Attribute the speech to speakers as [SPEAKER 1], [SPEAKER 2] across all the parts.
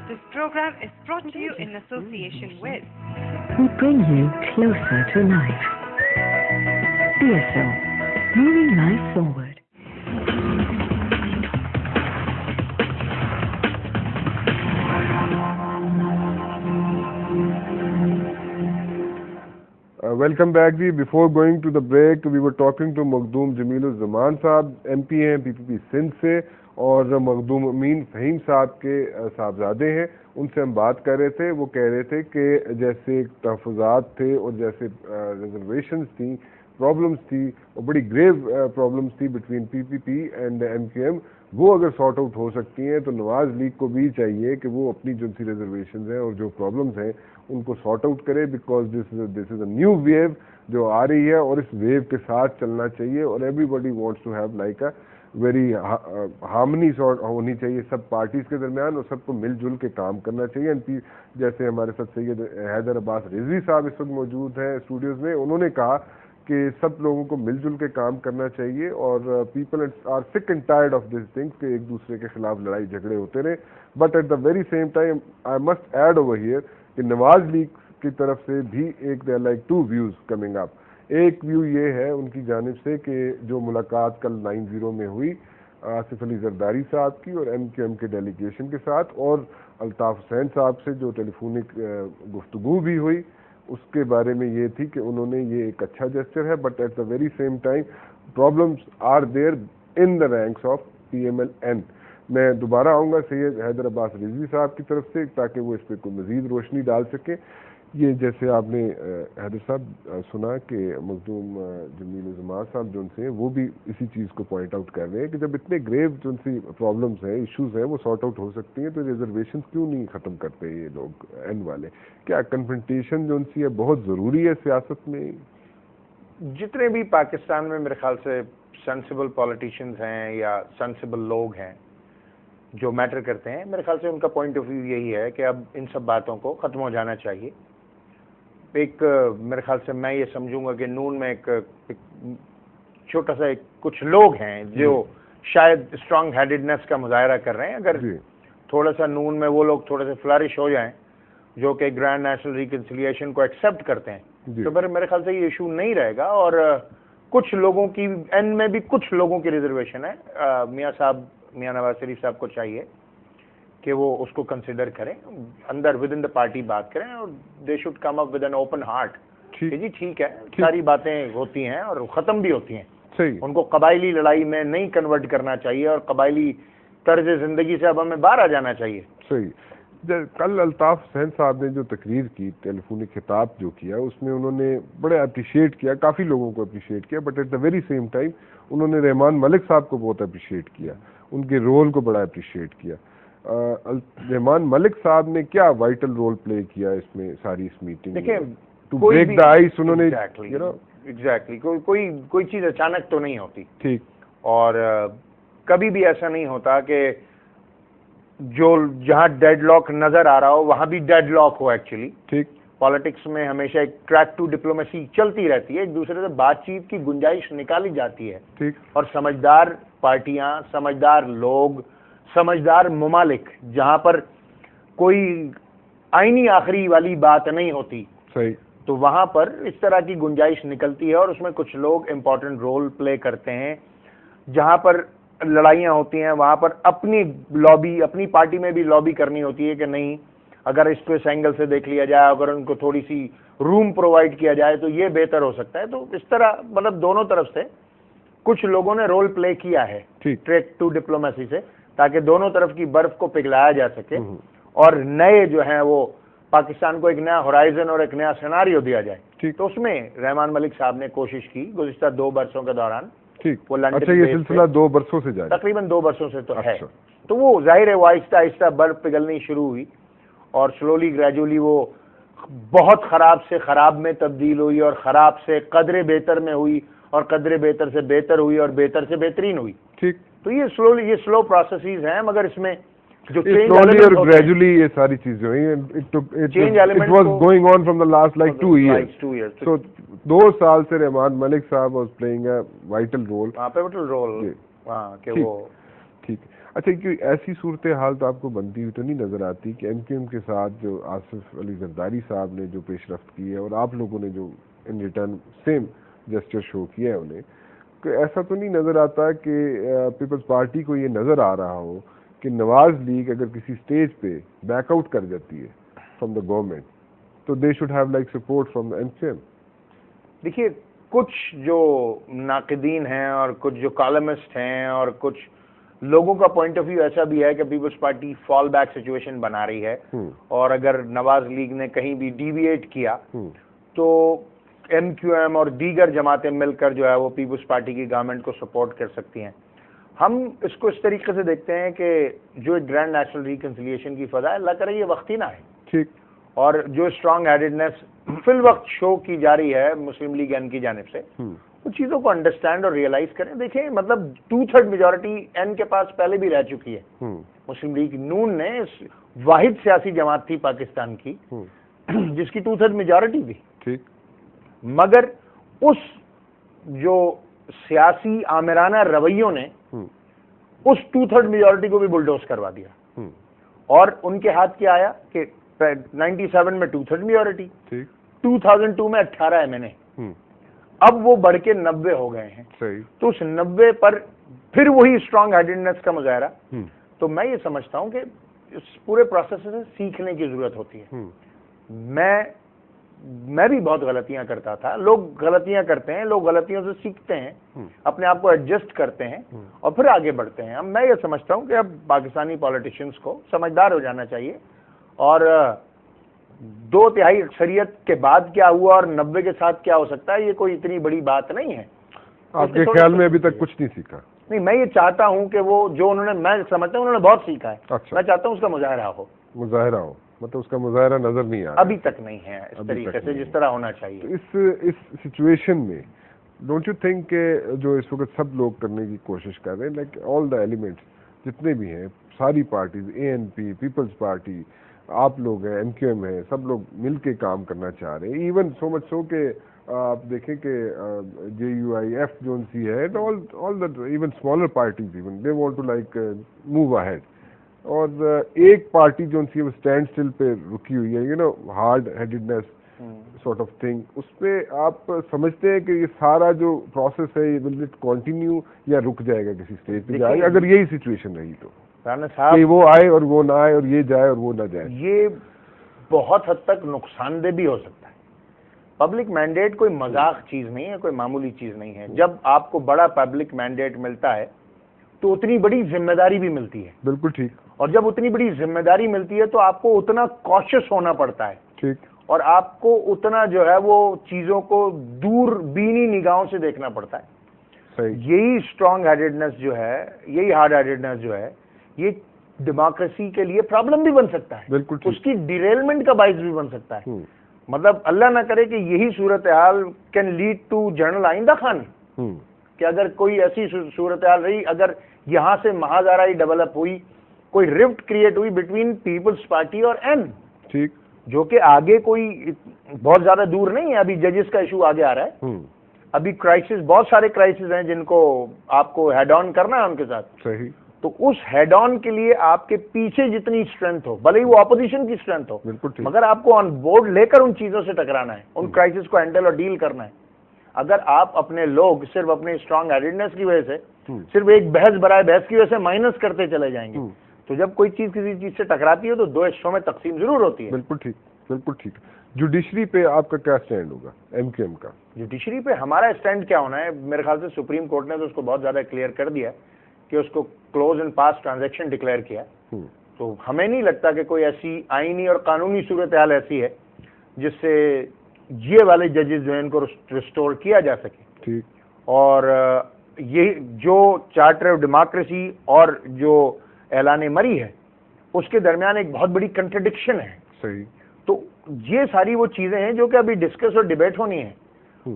[SPEAKER 1] This program is brought to you in association with
[SPEAKER 2] We bring you closer to life. DSL, moving life forward.
[SPEAKER 3] Welcome back جی. Before going to the break we are talking to Makhdoom Jameel Uzzaman sahab, M P ہیں پی P پی سندھ سے, اور مخدوم امین فہیم صاحب کے صاحبزادے ہیں. ان سے ہم بات کر رہے تھے. وہ کہہ رہے تھے کہ جیسے تحفظات تھے اور جیسے ریزرویشنز تھیں, پرابلمس تھی, اور بڑی گریو پرابلمس تھی between P P P and M Q M, وہ اگر سارٹ آؤٹ ہو سکتی ہیں تو نواز لیگ کو بھی چاہیے کہ وہ اپنی جو سی ریزرویشنز ہیں اور جو پرابلمس ہیں ان کو سارٹ آؤٹ کرے, because this is a new wave جو آ رہی ہے, اور اس ویو کے ساتھ چلنا چاہیے. اور everybody wants to have like a very harmony sort ہونی چاہیے سب پارٹیز کے درمیان, اور سب کو مل جل کے کام کرنا چاہیے. جیسے ہمارے ساتھ سید حیدر عباس رضوی صاحب اس وقت موجود ہیں اسٹوڈیوز میں, انہوں نے کہا کہ سب لوگوں کو مل جل کے کام کرنا چاہیے, اور people are sick and tired of this thing کہ ایک دوسرے کے خلاف لڑائی جھگڑے ہوتے رہے. But at the very same time I must add over here کہ نواز لیگ کی طرف سے بھی ایک there like two views coming up. ایک ویو یہ ہے ان کی جانب سے کہ جو ملاقات کل 9-0 میں ہوئی آصف علی زرداری صاحب کی اور ایم کیو ایم کے ڈیلیگیشن کے ساتھ, اور الطاف حسین صاحب سے جو ٹیلی فونک گفتگو بھی ہوئی, اس کے بارے میں یہ تھی کہ انہوں نے یہ ایک اچھا جسچر ہے. But at the very same time problems are there in the ranks of P M L N. میں دوبارہ آؤں گا سید حیدر عباس رضوی صاحب کی طرف سے تاکہ وہ اس پہ کوئی مزید روشنی ڈال سکیں. یہ جیسے آپ نے حیدر صاحب سنا کہ مخدوم جمیل الزمان صاحب جو ان سے ہیں وہ بھی اسی چیز کو پوائنٹ آؤٹ کر رہے ہیں کہ جب اتنے گریو جو ان سی پرابلمس ہیں, ایشوز ہیں, وہ سارٹ آؤٹ ہو سکتی ہیں, تو ریزرویشنز کیوں نہیں ختم کرتے یہ لوگ این والے؟ کیا کنفرنٹیشن جو ان سی ہے بہت ضروری ہے سیاست میں؟
[SPEAKER 4] جتنے بھی پاکستان میں میرے خیال سے سینسیبل پولیٹیشینز ہیں یا سینسیبل لوگ ہیں جو میٹر کرتے ہیں, میرے خیال سے ان کا پوائنٹ آف ویو یہی ہے کہ اب ان سب باتوں کو ختم ہو جانا چاہیے. ایک میرے خیال سے میں یہ سمجھوں گا کہ نون میں ایک چھوٹا سا کچھ لوگ ہیں جو شاید اسٹرانگ ہیڈڈنس کا مظاہرہ کر رہے ہیں. اگر تھوڑا سا نون میں وہ لوگ تھوڑے سے فلرش ہو جائیں جو کہ گرینڈ نیشنل ریکنسیلیشن کو ایکسیپٹ کرتے ہیں, تو پھر میرے خیال سے یہ ایشو نہیں رہے گا. اور کچھ لوگوں کی این میں بھی کچھ لوگوں کی ریزرویشن ہے. میاں نواز شریف صاحب کو چاہیے کہ وہ اس کو کنسیڈر کریں, اندر ود ان دا پارٹی بات کریں, اور they should come up with an open heart کہ جی ٹھیک ہے ساری باتیں ہوتی ہیں اور ختم بھی ہوتی ہیں. ان کو قبائلی لڑائی میں نہیں کنورٹ کرنا چاہیے, اور قبائلی طرز زندگی سے اب ہمیں باہر آ جانا چاہیے.
[SPEAKER 3] صحیح. کل الطاف حسین صاحب نے جو تقریر کی, ٹیلی فونک خطاب جو کیا, اس میں انہوں نے بڑے اپریشیٹ کیا, کافی لوگوں کو اپریشیٹ کیا, but at the very same time انہوں نے رحمان ملک صاحب کو بہت اپریشیٹ کیا, ان کے رول کو بڑا اپریشیٹ کیا. رحمان ملک صاحب نے کیا وائٹل رول پلے کیا اس میں ساری اس میٹنگ میں؟ ٹو بریک دا آئس انہوں نے
[SPEAKER 4] ایگزیکٹلی کوئی چیز اچانک تو نہیں ہوتی,
[SPEAKER 3] ٹھیک,
[SPEAKER 4] اور کبھی بھی ایسا نہیں ہوتا کہ جو جہاں ڈیڈ لاک نظر آ رہا ہو وہاں بھی ڈیڈ لاک ہو. ایکچولی
[SPEAKER 3] ٹھیک,
[SPEAKER 4] پالیٹکس میں ہمیشہ ایک ٹریک ٹو ڈپلومیسی چلتی رہتی ہے, ایک دوسرے سے بات چیت کی گنجائش نکالی جاتی ہے.
[SPEAKER 3] ٹھیک,
[SPEAKER 4] اور سمجھدار پارٹیاں, سمجھدار لوگ, سمجھدار ممالک جہاں پر کوئی آئینی آخری والی بات نہیں ہوتی,
[SPEAKER 3] صحیح,
[SPEAKER 4] تو وہاں پر اس طرح کی گنجائش نکلتی ہے, اور اس میں کچھ لوگ امپورٹنٹ رول پلے کرتے ہیں. جہاں پر لڑائیاں ہوتی ہیں وہاں پر اپنی لابی, اپنی پارٹی میں بھی لابی کرنی ہوتی ہے کہ نہیں, اگر اس کو اس اینگل سے دیکھ لیا جائے, اگر ان کو تھوڑی سی روم پرووائڈ کیا جائے تو یہ بہتر ہو سکتا ہے. تو اس طرح مطلب دونوں طرف سے کچھ لوگوں نے رول پلے کیا ہے ٹریک ٹو ڈپلومیسی سے, تاکہ دونوں طرف کی برف کو پگھلایا جا سکے, اور نئے جو ہیں وہ پاکستان کو ایک نیا ہورائزن اور ایک نیا سیناریو دیا جائے. تو اس میں رحمان ملک صاحب نے کوشش کی گزشتہ 2 برسوں کے دوران.
[SPEAKER 3] وہ لنڈن, یہ سلسلہ 2 برسوں سے جاری,
[SPEAKER 4] تقریباً 2 برسوں سے تو ہے. تو وہ ظاہر ہے وہ آہستہ آہستہ برف پگھلنی شروع ہوئی, اور سلولی گریجولی وہ بہت خراب سے خراب میں تبدیل ہوئی, اور خراب سے قدر بہتر میں ہوئی, اور قدر بہتر سے بہتر ہوئی, اور بہتر سے بہترین ہوئی.
[SPEAKER 3] ٹھیک,
[SPEAKER 4] تو یہ سلو پروسیسز ہیں, مگر اس میں جو
[SPEAKER 3] slowly اور gradually یہ ساری چیزیں ہوئی. It was going on from the last like 2 years. So 2 سال سے رحمان ملک صاحب was playing a vital role.
[SPEAKER 4] pivotal role. کہ وہ
[SPEAKER 3] ٹھیک. اچھا کوئی ایسی صورتحال تو آپ کو بنتی ہوئی تو نہیں نظر آتی کہ ایم کیو ایم کے ساتھ جو آصف علی زرداری صاحب نے جو پیش رفت کی ہے اور آپ لوگوں نے جو ان ریٹرن سیم جسچر شو کیا ہے انہیں، کہ ایسا تو نہیں نظر آتا کہ پیپلز پارٹی کو یہ نظر آ رہا ہو کہ نواز لیگ اگر کسی اسٹیج پہ بیک آؤٹ کر جاتی ہے فرام دا گورنمنٹ تو they should have like support from the M Q M?
[SPEAKER 4] دیکھیے کچھ جو ناقدین ہیں اور کچھ جو کالمسٹ ہیں اور کچھ لوگوں کا پوائنٹ آف ویو ایسا بھی ہے کہ Peoples Party fall back situation بنا رہی ہے، اور اگر نواز لیگ نے کہیں بھی ڈیویٹ کیا تو ایم کیو ایم اور دیگر جماعتیں مل کر جو ہے وہ پیپلز پارٹی کی گورنمنٹ کو سپورٹ کر سکتی ہیں. ہم اس کو اس طریقے سے دیکھتے ہیں کہ جو ایک گرینڈ نیشنل ریکنسیلیشن کی فضا ہے، اللہ کرے یہ وقت ہی نہ ہے. ٹھیک. اور جو اسٹرانگ ہیڈڈنیس فی الوقت شو کی جا رہی ہے مسلم لیگ این کی جانب سے، وہ چیزوں کو انڈرسٹینڈ اور ریئلائز کریں. دیکھیں مطلب 2/3 میجورٹی این کے پاس پہلے بھی رہ چکی ہے. مسلم لیگ نون نے واحد سیاسی جماعت تھی پاکستان کی جس کی 2/3 میجورٹی تھی. ٹھیک. مگر اس جو سیاسی آمرانہ رویوں نے اس 2/3 میجورٹی کو بھی بلڈوز کروا دیا، اور ان کے ہاتھ کیا آیا کہ 97 میں 2/3 میجورٹی، 2002 میں 18 MNA، اب وہ بڑھ کے 90 ہو گئے ہیں. تو اس 90 پر پھر وہی اسٹرانگ ہیڈڈنیس کا مظاہرہ. تو میں یہ سمجھتا ہوں کہ اس پورے پروسیس سے سیکھنے کی ضرورت ہوتی ہے. میں بھی بہت غلطیاں کرتا تھا، لوگ غلطیاں کرتے ہیں، لوگ غلطیوں سے سیکھتے ہیں، اپنے آپ کو ایڈجسٹ کرتے ہیں اور پھر آگے بڑھتے ہیں. اب میں یہ سمجھتا ہوں کہ اب پاکستانی پولیٹیشینز کو سمجھدار ہو جانا چاہیے، اور 2/3 اکثریت کے بعد کیا ہوا اور 90 کے ساتھ کیا ہو سکتا ہے یہ کوئی اتنی بڑی بات نہیں ہے.
[SPEAKER 3] آپ کے خیال میں ابھی تک کچھ نہیں سیکھا؟
[SPEAKER 4] نہیں، میں یہ چاہتا ہوں کہ وہ جو انہوں نے، میں سمجھتا ہوں انہوں نے بہت سیکھا ہے. میں چاہتا ہوں اس کا مظاہرہ ہو.
[SPEAKER 3] مطلب اس کا مظاہرہ نظر نہیں آ رہا
[SPEAKER 4] ابھی تک نہیں ہے اس طریقے سے جس طرح ہونا چاہیے.
[SPEAKER 3] اس سچویشن میں ڈونٹ یو تھنک کہ جو اس وقت سب لوگ کرنے کی کوشش کر رہے ہیں، لائک آل دا ایلیمنٹس جتنے بھی ہیں، ساری پارٹیز، اے این پی، پیپلز پارٹی، آپ لوگ ہیں، ایم کیو ایم ہے، سب لوگ مل کے کام کرنا چاہ رہے ہیں. ایون سو مچ سو کہ آپ دیکھیں کہ JUIF جو سی ہے، all the even smaller parties even they want to like move ahead. اور ایک پارٹی جو سی ہے وہ اسٹینڈ اسٹل پہ رکی ہوئی ہے، ہارڈ ہیڈڈنیس سارٹ آف تھنگ. اس پہ آپ سمجھتے ہیں کہ یہ سارا جو پروسیس ہے یہ ول اٹ کنٹینیو یا رک جائے گا کسی اسٹیج پہ جائے گا اگر یہی سچویشن رہی تو؟ کہ وہ آئے اور وہ نہ آئے اور یہ جائے اور وہ نہ جائے. یہ
[SPEAKER 4] بہت حد تک نقصان دہ بھی ہو سکتا ہے. پبلک مینڈیٹ کوئی مذاق چیز نہیں ہے، کوئی معمولی چیز نہیں ہے. جب آپ کو بڑا پبلک مینڈیٹ ملتا ہے تو اتنی بڑی ذمہ داری بھی ملتی ہے.
[SPEAKER 3] بالکل ٹھیک.
[SPEAKER 4] اور جب اتنی بڑی ذمہ داری ملتی ہے تو آپ کو اتنا کوشش ہونا پڑتا ہے.
[SPEAKER 3] ٹھیک.
[SPEAKER 4] اور آپ کو اتنا جو ہے وہ چیزوں کو دور بینی نگاہوں سے دیکھنا پڑتا ہے. یہی اسٹرانگ ہیڈڈنیس جو ہے، یہی ہارڈ ہیڈڈنیس جو ہے، یہ ڈیموکریسی کے لیے پرابلم بھی بن سکتا ہے. بالکل. اس کی ڈیریلمنٹ کا باعث بھی بن سکتا ہے. مطلب اللہ نہ کرے کہ یہی صورتحال کین لیڈ ٹو جنرل آئندہ خان، کہ اگر کوئی ایسی صورتحال رہی، اگر یہاں سے مہاذارائی ڈیولپ ہوئی، کوئی رفٹ کریٹ ہوئی بٹوین پیپلز پارٹی اور این، ٹھیک، جو کہ آگے کوئی بہت زیادہ دور نہیں ہے. ابھی ججز کا ایشو آگے آ رہا ہے. ابھی کرائسس، بہت سارے کرائسس ہیں جن کو آپ کو ہیڈ آن کرنا ہے ان کے ساتھ. صحیح. تو اس ہیڈ آن کے لیے آپ کے پیچھے جتنی اسٹرینتھ ہو، بھلے ہی وہ اپوزیشن کی اسٹرینتھ ہو، مگر آپ کو آن بورڈ لے کر ان چیزوں سے ٹکرانا ہے، ان کرائسس کو ہینڈل اور ڈیل کرنا ہے. اگر آپ اپنے لوگ صرف اپنے اسٹرانگ ہیڈڈنیس کی وجہ سے، صرف ایک بحث برائے بحث کی وجہ سے مائنس کرتے چلے جائیں گے، تو جب کوئی چیز کسی چیز سے ٹکراتی ہے تو دو حصوں میں تقسیم ضرور ہوتی ہے. بالکل ٹھیک، بالکل ٹھیک. جوڈیشری پہ آپ کا کیا اسٹینڈ ہوگا ایم کیو ایم کا؟ جوڈیشری پہ ہمارا اسٹینڈ کیا ہونا ہے، میرے خیال سے سپریم کورٹ نے تو اس کو بہت زیادہ کلیئر کر دیا کہ اس کو close and pass transaction declare کیا. تو ہمیں نہیں لگتا کہ کوئی ایسی آئینی اور قانونی صورتحال ایسی ہے جس سے یہ والے ججز جو ہیں ان کو ریسٹور کیا جا سکے. ٹھیک. اور یہ جو چارٹر آف ڈیموکریسی اور جو اعلان مری ہے اس کے درمیان ایک بہت بڑی کنٹرڈکشن ہے. صحیح. تو یہ ساری وہ چیزیں ہیں جو کہ ابھی ڈسکس اور ڈیبیٹ ہونی ہے،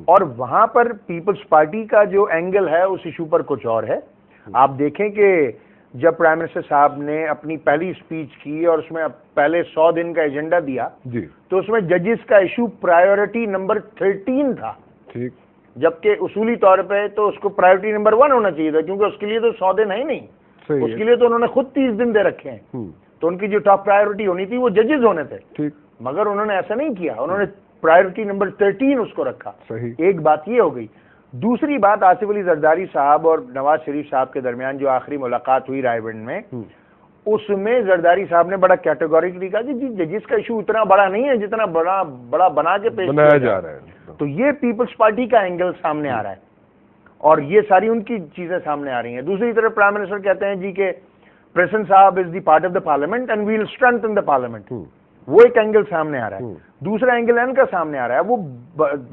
[SPEAKER 4] اور وہاں پر پیپلز پارٹی کا جو اینگل ہے اس ایشو پر کچھ اور ہے. آپ دیکھیں کہ جب پرائم منسٹر صاحب نے اپنی پہلی اسپیچ کی اور اس میں پہلے 100 دن کا ایجنڈا دیا، تو اس میں ججز کا ایشو پرائیورٹی نمبر 13 تھا. ٹھیک. جبکہ اصولی طور پہ تو اس کو پرائیورٹی نمبر 1 ہونا چاہیے تھا، کیونکہ اس کے لیے تو 100 دن ہے ہی نہیں.
[SPEAKER 3] صحیح
[SPEAKER 4] اس کے لیے تو انہوں نے خود 30 دن دے رکھے ہیں. تو ان کی جو ٹاپ پرائیورٹی ہونی تھی وہ ججز ہونے تھے.
[SPEAKER 3] ٹھیک.
[SPEAKER 4] مگر انہوں نے ایسا نہیں کیا, انہوں نے پرائیورٹی نمبر 13 اس کو رکھا.
[SPEAKER 3] صحیح.
[SPEAKER 4] ایک بات یہ ہو گئی. دوسری بات, آصف علی زرداری صاحب اور نواز شریف صاحب کے درمیان جو آخری ملاقات ہوئی رائے بند میں, اس میں زرداری صاحب نے بڑا کیٹیگوریکلی کہا کہ جی ججز کا ایشو اتنا بڑا نہیں ہے جتنا بڑا بنا کے پیش
[SPEAKER 3] بنایا جا رہا ہے.
[SPEAKER 4] تو یہ پیپلز پارٹی کا اینگل سامنے آ رہا ہے اور یہ ساری ان کی چیزیں سامنے آ رہی ہیں. دوسری طرف پرائم منسٹر کہتے ہیں جی کہ پریزیڈنٹ صاحب is the part of the parliament and we will strengthen the parliament. وہ ایک اینگل سامنے آ رہا ہے. دوسرا اینگل ان کا سامنے آ رہا ہے, وہ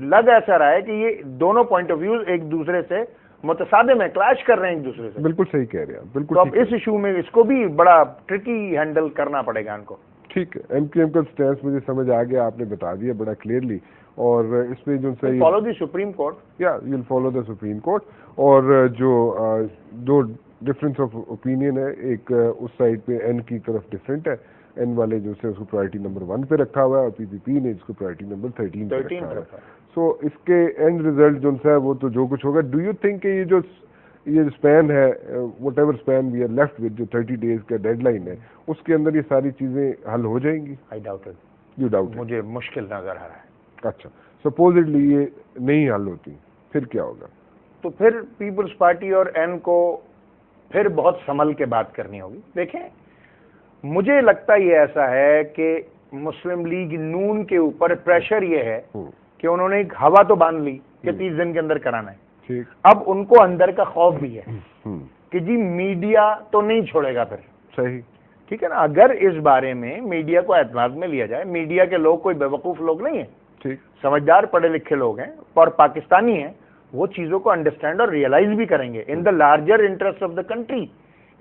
[SPEAKER 4] لگ ایسا رہا ہے کہ یہ دونوں پوائنٹ آف ویوز ایک دوسرے سے متصادم ہے, کلیش کر رہے ہیں ایک دوسرے سے.
[SPEAKER 3] بالکل صحیح کہہ رہے ہیں, بالکل.
[SPEAKER 4] تو اب اس ایشو میں اس کو بھی بڑا ٹرکی ہینڈل کرنا پڑے گا ان کو.
[SPEAKER 3] ٹھیک ہے, ایم کیو ایم کا سٹینس مجھے سمجھ آ گیا, آپ نے بتا دیا بڑا کلیئرلی. اور اس میں جو
[SPEAKER 4] فالو دی سپریم کورٹ,
[SPEAKER 3] یا you will follow the supreme court. اور جو دو ڈفرینس آف اوپینین ہے, ایک اس سائڈ پہ این کی طرف ڈفرینٹ ہے, این والے جو سے اس کو پرائرٹی نمبر 1 پہ رکھا ہوا ہے, اور پی پی پی نے اس کو پرائرٹی نمبر 13 پہ رکھا ہوا ہے. سو اس کے اینڈ ریزلٹ جو ہے وہ تو جو کچھ ہوگا. ڈو یو تھنک کہ یہ اسپین ہے, whatever span we are left with, جو 30 days کا ڈیڈ لائن ہے, اس کے اندر یہ ساری چیزیں حل ہو جائیں گی؟
[SPEAKER 4] I doubt it.
[SPEAKER 3] You doubt?
[SPEAKER 4] مجھے مشکل نظر آ رہا ہے.
[SPEAKER 3] اچھا, سپوزڈلی یہ نہیں حل ہوتی, پھر کیا ہوگا؟
[SPEAKER 4] تو پھر پیپلز پارٹی اور این کو پھر بہت سنبھل کے بات کرنی ہوگی. دیکھیں, مجھے لگتا یہ ایسا ہے کہ مسلم لیگ نون کے اوپر پریشر یہ ہے کہ انہوں نے ایک ہوا تو باندھ لی کہ 30 دن کے اندر کرانا ہے. اب ان کو اندر کا خوف بھی ہے کہ جی میڈیا تو نہیں چھوڑے گا پھر.
[SPEAKER 3] صحیح.
[SPEAKER 4] ٹھیک ہے نا, اگر اس بارے میں میڈیا کو اعتماد میں لیا جائے, میڈیا کے لوگ کوئی بیوقوف لوگ نہیں ہیں,
[SPEAKER 3] ٹھیک,
[SPEAKER 4] سمجھدار پڑھے لکھے لوگ ہیں اور پاکستانی ہیں, وہ چیزوں کو انڈرسٹینڈ اور ریئلائز بھی کریں گے in the larger interest of the country,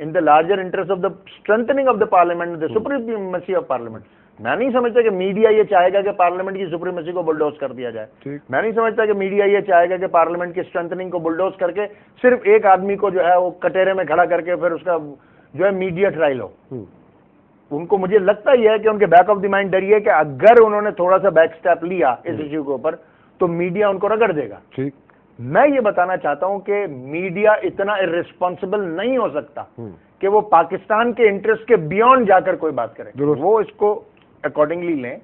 [SPEAKER 4] in the larger interest of the strengthening of the parliament, the supremacy of parliament. میں نہیں سمجھتا کہ میڈیا یہ چاہے گا کہ پارلیمنٹ کی سپریمیسی کو بلڈوز کر دیا جائے. میں نہیں سمجھتا کہ میڈیا یہ چاہے گا کہ پارلیمنٹ کی اسٹرینتھنگ کو بلڈوز کر کے صرف ایک آدمی کو جو ہے وہ کٹہرے میں کھڑا کر کے پھر اس کا جو ہے میڈیا ٹرائل ہو. ان کو مجھے لگتا یہ ہے کہ ان کے بیک آف دی مائنڈ ڈر یہ ہے کہ اگر انہوں نے تھوڑا سا بیک اسٹیپ لیا اس ایشو کے اوپر تو میڈیا ان کو رگڑ دے گا.
[SPEAKER 3] ٹھیک.
[SPEAKER 4] میں یہ بتانا چاہتا ہوں کہ میڈیا اتنا ارسپانسبل نہیں ہو سکتا کہ وہ پاکستان کے انٹرسٹ کے بیونڈ جا کر کوئی بات کرے. وہ اس کو اکارڈنگلی لیں,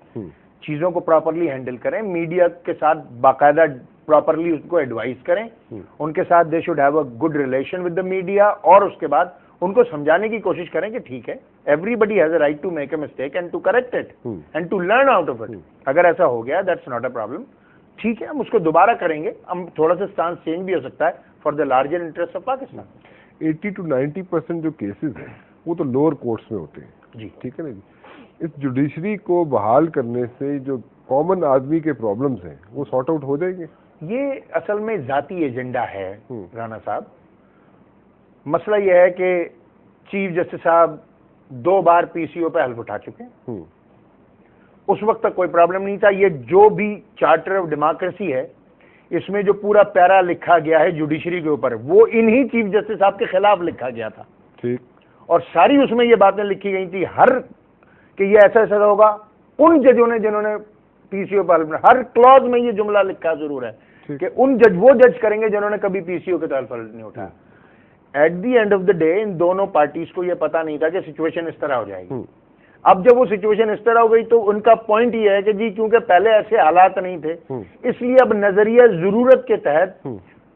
[SPEAKER 4] چیزوں کو پراپرلی ہینڈل کریں, میڈیا کے ساتھ باقاعدہ پراپرلی اس کو ایڈوائز کریں, ان کے ساتھ دے should have a good relation with the media, اور اس کے بعد ان کو سمجھانے کی کوشش کریں کہ ٹھیک ہے, everybody has a right to make a mistake and to correct it and to learn out of it. اگر ایسا ہو گیا دیٹس ناٹ اے پرابلم. ٹھیک ہے, ہم اس کو دوبارہ کریں گے, ہم تھوڑا سا اسٹانس چینج بھی ہو سکتا ہے for the larger interest of Pakistan.
[SPEAKER 3] 80 to 90% جو کیسز ہیں وہ تو لوور کورٹس میں ہوتے ہیں.
[SPEAKER 4] جی
[SPEAKER 3] ٹھیک ہے نا جی. اس جوڈیشری کو بحال کرنے سے جو کامن آدمی کے پرابلمز ہیں وہ سارٹ آؤٹ ہو جائیں گے.
[SPEAKER 4] یہ اصل میں ذاتی ایجنڈا ہے رانا صاحب. مسئلہ یہ ہے کہ چیف جسٹس صاحب 2 بار پی سی او پہ حلف اٹھا چکے ہیں. اس وقت تک کوئی پرابلم نہیں تھا. یہ جو بھی چارٹر آف ڈیموکریسی ہے اس میں جو پورا پیرا لکھا گیا ہے جوڈیشری کے اوپر وہ انہی چیف جسٹس صاحب کے خلاف لکھا گیا تھا.
[SPEAKER 3] ٹھیک.
[SPEAKER 4] اور ساری اس میں یہ باتیں لکھی گئی تھی کہ یہ ایسا ایسا ہوگا. ان ججوں نے جنہوں نے پی سی او پر ہر کلوز میں یہ جملہ لکھا ضرور ہے کہ وہ جج کریں گے جنہوں نے کبھی پی سی او کے طرف نہیں اٹھایا. At the end of the day ان دونوں پارٹیز کو یہ پتا نہیں تھا کہ سچویشن اس طرح ہو جائے گی. اب جب وہ سچویشن اس طرح ہو گئی تو ان کا پوائنٹ یہ ہے کہ جی کیونکہ پہلے ایسے حالات نہیں تھے اس لیے اب نظریہ ضرورت کے تحت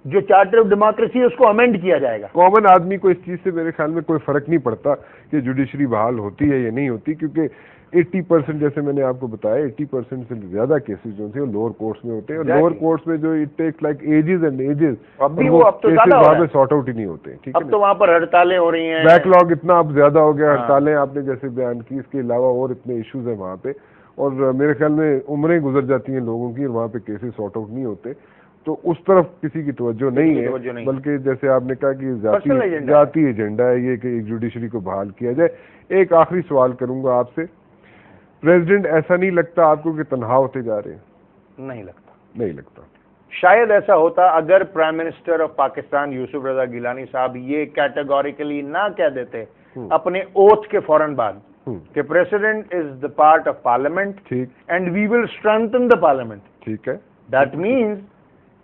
[SPEAKER 4] جو چارٹر آف ڈیموکریسی ہے اس کو امینڈ کیا جائے گا.
[SPEAKER 3] کامن آدمی کو اس چیز سے میرے خیال میں کوئی فرق نہیں پڑتا کہ جوڈیشری بحال ہوتی ہے یا نہیں ہوتی, کیونکہ 80% جیسے میں نے آپ کو بتایا 80% سے زیادہ کیسز جو ہیں لوور کورٹس میں ہوتے ہیں, اور لوور کورٹس میں جو it takes like ages and ages,
[SPEAKER 4] اب بھی وہ اب تو زیادہ
[SPEAKER 3] وہاں پہ سارٹ آؤٹ ہی نہیں ہوتے. ٹھیک ہے,
[SPEAKER 4] اب تو وہاں پر ہڑتالیں ہو رہی ہیں,
[SPEAKER 3] بیک لاگ اتنا اب زیادہ ہو گیا, ہڑتالیں آپ نے جیسے بیان کی, اس کے علاوہ اور اتنے ایشوز ہیں وہاں پہ, اور میرے خیال میں عمریں گزر جاتی ہیں لوگوں کی اور وہاں پہ کیسز سارٹ آؤٹ نہیں ہوتے. تو اس طرف کسی کی توجہ نہیں ہے, بلکہ جیسے آپ نے کہا کہ ذاتی ایجنڈا ہے یہ کہ ایک جوڈیشری کو بحال کیا جائے. ایک آخری سوال کروں گا آپ سے, پریزیڈنٹ ایسا نہیں لگتا آپ کو کہ تنہا ہوتے جا رہے ہیں؟ نہیں لگتا.
[SPEAKER 4] شاید ایسا ہوتا اگر پرائم منسٹر آف پاکستان یوسف رضا گیلانی صاحب یہ کیٹیگوریکلی نہ کہہ دیتے اپنے اوتھ کے فوراً بعد کہ president is the part of parliament and we will strengthen the parliament.
[SPEAKER 3] ٹھیک ہے,
[SPEAKER 4] that means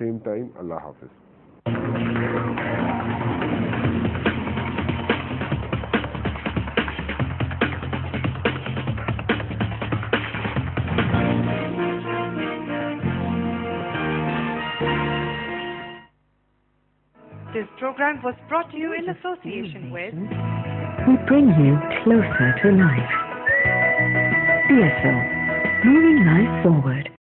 [SPEAKER 3] same time. Allah Hafiz.
[SPEAKER 1] This program was brought to you in association with
[SPEAKER 2] who bring you closer to life. DSL, moving life forward.